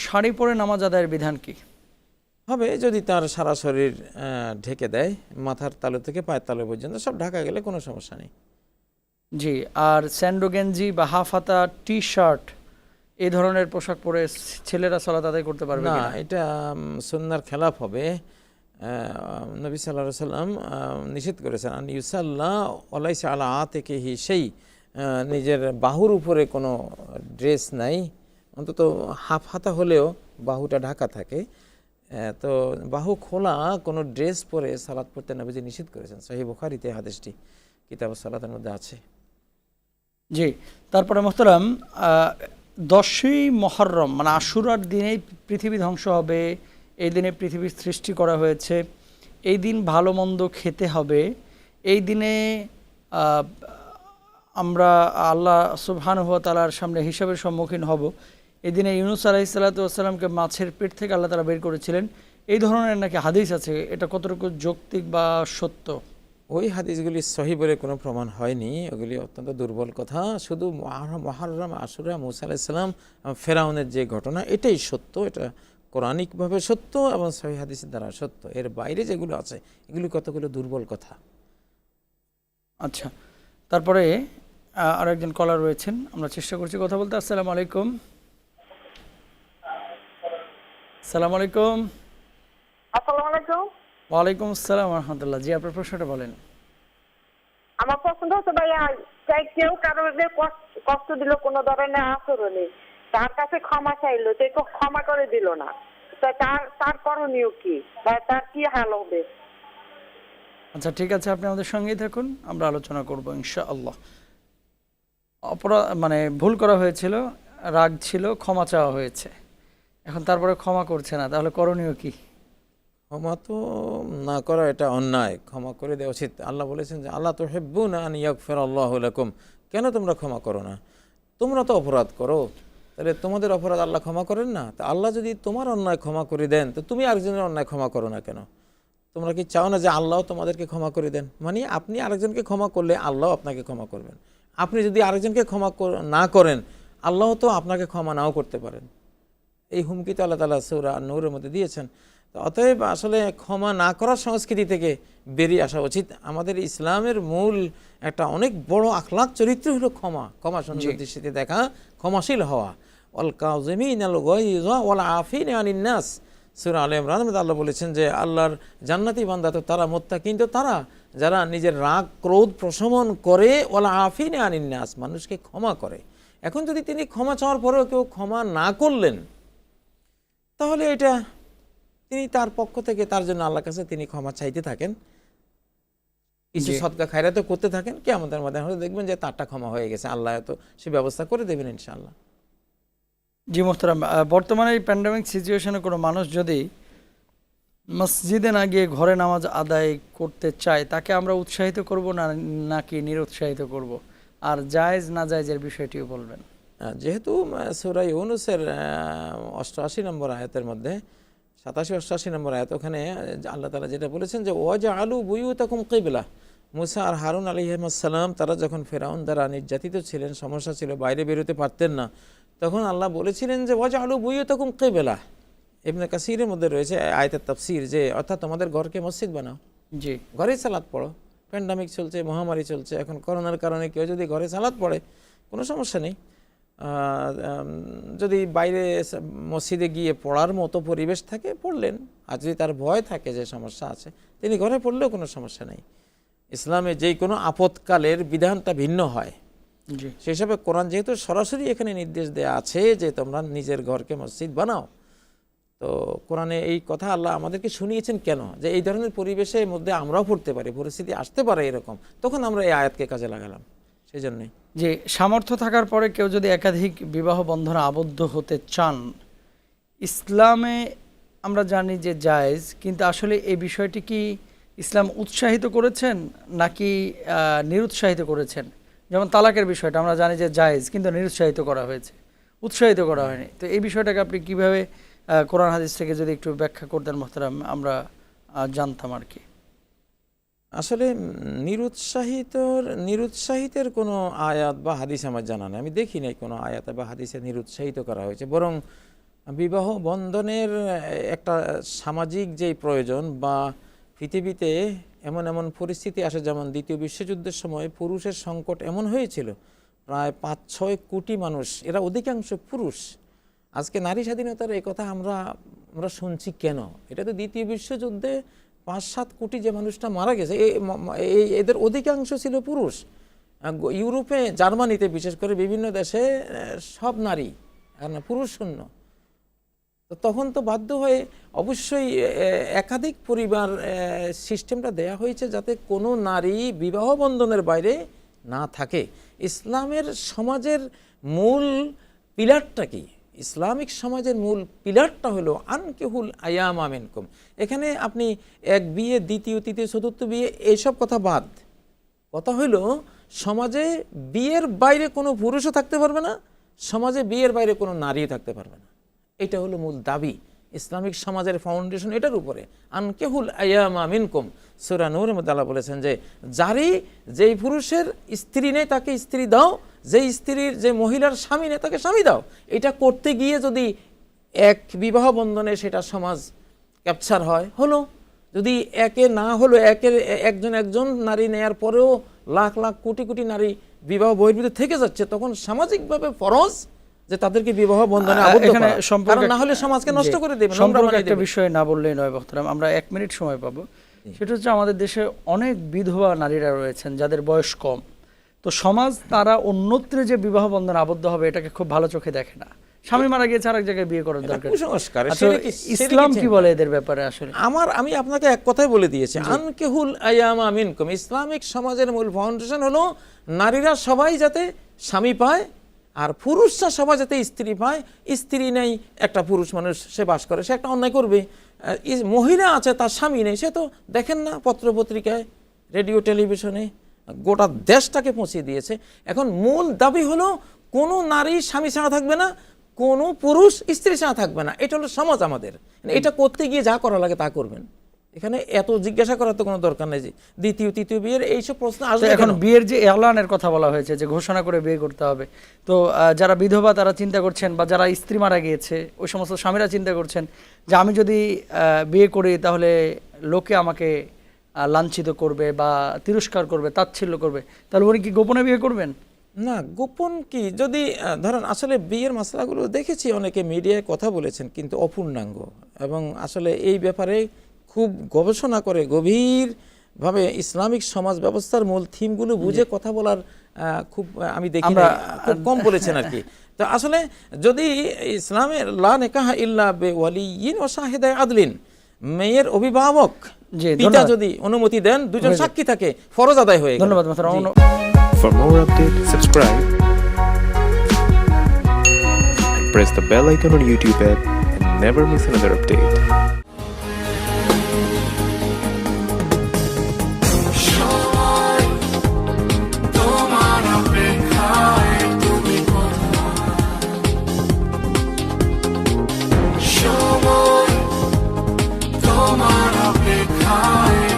শাড়ি পরে নামাজ আদায়ের বিধান কি? হবে যদি তার সারা শরীর ঢেকে দেয়, মাথার তালু থেকে পায়ের তালু পর্যন্ত সব ঢাকা গেলে কোনো সমস্যা নেই। জি, আর স্যান্ডো গেঞ্জি বা হাফ হাতা টি শার্ট এই ধরনের পোশাক পরে ছেলেরা সালাত আদায় করতে পারবে না, কিনা? এটা সুন্নাহর খেলাফ হবে। নবী সাল্লাল্লাহু আলাইহি সাল্লাম নিষেধ করেছেন আন ইউসাল্লা ওয়ালাইসা আলা আতিকিহি সেই, নিজের বাহুর উপরে কোনো ড্রেস নাই, অন্তত হাফ হাতা হলেও বাহুটা ঢাকা থাকে। তো বাহু খোলা কোনো ড্রেস পরে সালাত পড়তে নবীজি নিষেধ করেছেন। সহিহ বুখারীতে হাদিসটি কিতাবুস সালাতের মধ্যে আছে। জি, তারপরে মোহতারাম 10ই মুহররম মানে আশুরার দিনেই পৃথিবী ধ্বংস হবে, এই দিনে পৃথিবীর সৃষ্টি করা হয়েছে, এই দিন ভালো মন্দ খেতে হবে, এই দিনে আমরা আল্লাহ সুবহানাহু ওয়া তাআলার সামনে হিসাবের সম্মুখীন হব, এই দিনে ইউনূস আলাইহিস সালাতু ওয়াস সালামকে মাছের পেট থেকে আল্লাহ তাআলা বের করেছিলেন, এই ধরনের নাকি হাদিস আছে, এটা কতটুকু যৌক্তিক বা সত্য? ওই হাদিসগুলি সহিহ বলে কোনো প্রমাণ হয়নি, ওগুলি অত্যন্ত দুর্বল কথা। শুধু মুহররম, আশুরা, মুসা আলাইহিস সালাম, ফেরাউনের যে ঘটনা এটাই সত্য, এটা কোরআনিকভাবে সত্য এবং সহিহ হাদিসের দ্বারা সত্য। এর বাইরে যেগুলো আছে এগুলি কতগুলো দুর্বল কথা। আচ্ছা, তারপরে আরেকজন কলার রয়েছেন, আমরা চেষ্টা করছি কথা বলতে। আসসালামু আলাইকুম। আসসালামু আলাইকুম। আসসালামু আলাইকুম। ওয়ালাইকুম আসসালাম ওয়া রাহমাতুল্লাহ। জি, আপনার প্রশ্নটা বলেন। আমার পছন্দ হচ্ছে ভাইয়া, কেউ কারোর কষ্ট দিল কোনো ধরনের আচরণে, তার কাছে ক্ষমা চাইলো, সে তো ক্ষমা করে দিল না, তার করণীয় কি বা তার কি হাল হবে? আচ্ছা, ঠিক আছে, আপনি আমাদের সঙ্গেই থাকুন, আমরা আলোচনা করব ইনশাআল্লাহ। অপরাধ মানে ভুল করা হয়েছিল, রাগ ছিল, ক্ষমা চাওয়া হয়েছে, এখন তারপরে ক্ষমা করছে না, তাহলে করণীয় কি? ক্ষমা তো না করা এটা অন্যায়, ক্ষমা করে দেওয়া উচিত। আল্লাহ বলেছেন যে আল্লাহ তুহিব্বুনা আন ইয়াগফিরাল্লাহু লাকুম, কেন তোমরা ক্ষমা করো না? তোমরা তো অপরাধ করো, তাহলে তোমাদের অপরাধ আল্লাহ ক্ষমা করেন না? তা আল্লাহ যদি তোমার অন্যায় ক্ষমা করে দেন, তো তুমি আরেকজনের অন্যায় ক্ষমা করো না কেন? তোমরা কি চাও না যে আল্লাহ তোমাদেরকে ক্ষমা করে দেন? মানে আপনি আরেকজনকে ক্ষমা করলে আল্লাহ আপনাকে ক্ষমা করবেন। আপনি যদি আরেকজনকে ক্ষমা না করেন, আল্লাহ তো আপনাকে ক্ষমা নাও করতে পারেন। এই হুমকি তো আল্লাহ তাআলা সূরা নূরের মধ্যে দিয়েছেন। তো অতএব আসলে ক্ষমা না করার সংস্কৃতি থেকে বেরিয়ে আসা উচিত। আমাদের ইসলামের মূল একটা অনেক বড় আখলাক চরিত্র হলো ক্ষমা, ক্ষমা সুন্দর দৃষ্টিতে দেখা, ক্ষমাশীল হওয়া। ওয়াল কাযিমিনাল গায়যা ওয়াল আফিনা আনিন নাস, সূরা আলে ইমরানের মধ্যে আল্লাহ বলেছেন যে আল্লাহর জান্নাতি বান্দা তো তারা, মুত্তাকিন তো তারা, যারা নিজের রাগ ক্রোধ প্রশমন করে, ওয়াল আফিনা আনিন নাস, মানুষকে ক্ষমা করে। এখন যদি তিনি ক্ষমা চাওয়ার পরেও কেউ ক্ষমা না করলেন, তাহলে এটা তিনি তার পক্ষ থেকে তার জন্য আল্লাহর কাছে তিনি ক্ষমা চাইতে থাকেন, কিছু সদকা খায়রাত করতে থাকেন, কিয়ামতের মধ্যে হয়তো দেখবেন যে তারটা ক্ষমা হয়ে গেছে, আল্লাহ তো সে ব্যবস্থা করে দেবেন ইনশাআল্লাহ। জি মোহতারাম, বর্তমানে এই প্যান্ডেমিক সিচুয়েশনে কোনো মানুষ যদি মসজিদে না গিয়ে ঘরে নামাজ আদায় করতে চায়, তাকে আমরা উৎসাহিত করব না নাকি নিরুৎসাহিত করব? আর জায়েজ না জায়েজের বিষয়টিও বলবেন। যেহেতু সূরা ইউনূসের 88 নম্বর আয়াতের মধ্যে 87-88 নম্বর আয়াত, ওখানে আল্লাহ তাআলা যেটা বলেছেন যে ওয়াজআলু বুয়ুতাকুম কিবলা, মুসা আর হারুন আলাইহিস সালাম তারা যখন ফেরাউন দ্বারা নির্যাতিত ছিলেন, সমস্যা ছিল, বাইরে বেরোতে পারতেন না, তখন আল্লাহ বলেছিলেন যে ওয়াজআলু বুয়ুতাকুম কিবলা। ইবনে কাসিরের মধ্যে রয়েছে আয়াতের তাফসীর যে অর্থাৎ তোমাদের ঘরকে মসজিদ বানাও, জি ঘরেই সালাত পড়ো। প্যান্ডেমিক চলছে, মহামারী চলছে, এখন করোনার কারণে কেউ যদি ঘরে সালাত পড়ে কোনো সমস্যা নেই, যদি বাইরে মসজিদে গিয়ে পড়ার মতো পরিবেশ থাকে পড়লেন, আর যদি তার ভয় থাকে যে সমস্যা আছে তিনি ঘরে পড়লেও কোনো সমস্যা নেই। ইসলামে যেই কোনো আপৎকালের বিধানটা ভিন্ন হয়, সেই হিসাবে কোরআন যেহেতু সরাসরি এখানে নির্দেশ দেওয়া আছে যে তোমরা নিজের ঘরকে মসজিদ বানাও, তো কোরআনে এই কথা আল্লাহ আমাদেরকে শুনিয়েছেন কেন? যে এই ধরনের পরিবেশের মধ্যে আমরাও পড়তে পারি, পরিস্থিতি আসতে পারে এরকম, তখন আমরা এই আয়াতকে কাজে লাগালাম সেই জন্যই। যে সামর্থ্য থাকার পরে কেউ যদি একাধিক বিবাহ বন্ধনে আবদ্ধ হতে চান, ইসলামে আমরা জানি যে জায়েজ, কিন্তু আসলে এই বিষয়টি কি ইসলাম উৎসাহিত করেছেন নাকি নিরুৎসাহিত করেছেন? যেমন তালাকের বিষয়টা আমরা জানি যে জায়েজ, কিন্তু নিরুৎসাহিত করা হয়েছে, উৎসাহিত করা হয়নি। তো এই বিষয়টাকে আপনি কিভাবে কোরআন হাদিস থেকে যদি একটু ব্যাখ্যা করতেন মোহতারাম, আমরা জানতাম আর কি। আসলে নিরুৎসাহিতের কোনো আয়াত বা হাদিস আমার জানা নেই, আমি দেখি নাই কোনো আয়াত বা হাদিসে নিরুৎসাহিত করা হয়েছে। বরং বিবাহ বন্ধনের একটা সামাজিক যেই প্রয়োজন বা পৃথিবীতে এমন এমন পরিস্থিতি আসে, যেমন দ্বিতীয় বিশ্বযুদ্ধের সময় পুরুষের সংকট এমন হয়েছিল, প্রায় 5-6 কোটি মানুষ, এরা অধিকাংশ পুরুষ। আজকে নারী স্বাধীনতার এই কথা আমরা শুনছি কেন? এটা তো দ্বিতীয় বিশ্বযুদ্ধে 5-7 কোটি যে মানুষটা মারা গেছে, এদের অধিকাংশ ছিল পুরুষ। ইউরোপে, জার্মানিতে বিশেষ করে বিভিন্ন দেশে সব নারী, পুরুষ শূন্য। তো তখন তো বাধ্য হয়ে অবশ্যই একাধিক পরিবার সিস্টেমটা দেয়া হয়েছে যাতে কোনো নারী বিবাহ বন্ধনের বাইরে না থাকে। ইসলামের সমাজের মূল পিলারটা কি? ইসলামিক সমাজের মূল পিলারটা হলো আনকিহুল আয়ামা মিনকুম। এখানে আপনি এক বিয়ে, দ্বিতীয়, তৃতীয়, চতুর্থ বিয়ে এইসব কথা বাদ। কথা হইল সমাজে বিয়ের বাইরে কোনো পুরুষও থাকতে পারবে না, সমাজে বিয়ের বাইরে কোনো নারীও থাকতে পারবে না। এটা হলো মূল দাবি। ইসলামিক সমাজের ফাউন্ডেশন এটার উপরে। আনকিহুল আয়ামা মিনকুম, সূরা নূরের মধ্যে আল্লাহ বলেছেন যে যেই পুরুষের স্ত্রী নেই তাকে স্ত্রী দাও, যে মহিলার স্বামী নেই তাকে স্বামী দাও। এটা করতে গিয়ে যদি এক বিবাহ বন্ধনে সেটা সমাজ ক্যাপচার হয়, হলো। যদি একে না হলো, একজন নারী নেয়ার পরেও লাখ লাখ কোটি কোটি নারী বিবাহ বহির্ভূত থেকে যাচ্ছে, তখন সামাজিকভাবে ফরজ যে তাদেরকে বিবাহ বন্ধনে আবদ্ধ করা, কারণ না হলে সমাজকে নষ্ট করে দেবে। সম্পর্কে একটা বিষয় না বললেই নয় বক্তরাম, আমরা 1 মিনিট সময় পাবো। সেটা হচ্ছে আমাদের দেশে অনেক বিধবা নারীরা রয়েছেন যাদের বয়স কম। তো সমাজ তারা অন্যত্রে যে বিবাহ বন্ধনে আবদ্ধ হবে এটাকে খুব ভালো চোখে দেখে না। স্বামী মারা গিয়েছে আরেক জায়গায় বিয়ে করার দরকার। ইসলাম কি বলে এদের ব্যাপারে? আসলে আমি আপনাকে এক কথাই বলে দিয়েছি, আনকিহুল আয়ামা মিনকুম। ইসলামিক সমাজের মূল ফাউন্ডেশন হলো নারীরা সবাই যাতে স্বামী পায়, আর পুরুষরা সবাই যাতে স্ত্রী পায়। স্ত্রী নেই, একটা পুরুষ মানুষ সে বাস করে, সে একটা অন্যায় করবে। মহিলা আছে, তার স্বামী নেই, সে তো দেখেন না পত্র পত্রিকায়, রেডিও টেলিভিশনে, গোটা দেশটাকে পৌঁছে দিয়েছে। এখন মূল দাবি হলো কোনো নারী স্বামী ছাড়া থাকবে না, কোনো পুরুষ স্ত্রী ছাড়া থাকবে না। এটা হলো সমাজ আমাদের। এটা করতে গিয়ে যা করা লাগে তা করবেন। এখানে এত জিজ্ঞাসা করার তো কোনো দরকার নেই যে দ্বিতীয় তৃতীয় বিয়ের এইসব প্রশ্ন আসবে। এখন বিয়ের যে এলানের কথা বলা হয়েছে যে ঘোষণা করে বিয়ে করতে হবে, তো যারা বিধবা তারা চিন্তা করছেন, বা যারা স্ত্রী মারা গিয়েছে ওই সমস্ত স্বামীরা চিন্তা করছেন যে আমি যদি বিয়ে করি তাহলে লোকে আমাকে লাঞ্ছিত করবে বা তিরস্কার করবে, তাচ্ছিল্য করবে, তাহলে উনি কি গোপনে বিয়ে করবেন? না, গোপন কি, যদি ধরেন আসলে বিয়ের মশলাগুলো দেখেছি, অনেকে মিডিয়ায় কথা বলেছেন কিন্তু অপূর্ণাঙ্গ, এবং আসলে এই ব্যাপারে খুব গবেষণা করে গভীরভাবে ইসলামিক সমাজ ব্যবস্থার মূল থিমগুলো বুঝে কথা বলার খুব আমি দেখি খুব কম বলেছেন আর কি। তো আসলে যদি ইসলামের লা নিকাহা ইল্লা বিওয়ালিয়িন ওয়া শাহিদাই আদলিন, মেয়ের অভিভাবক পিতা যদি অনুমতি দেন, দুজন সাক্ষী থাকে, ফরজ আদায় হয়ে গেল। ধন্যবাদ। For more updates, subscribe and press the bell icon on YouTube app and never miss another update. তোমার অপেক্ষায়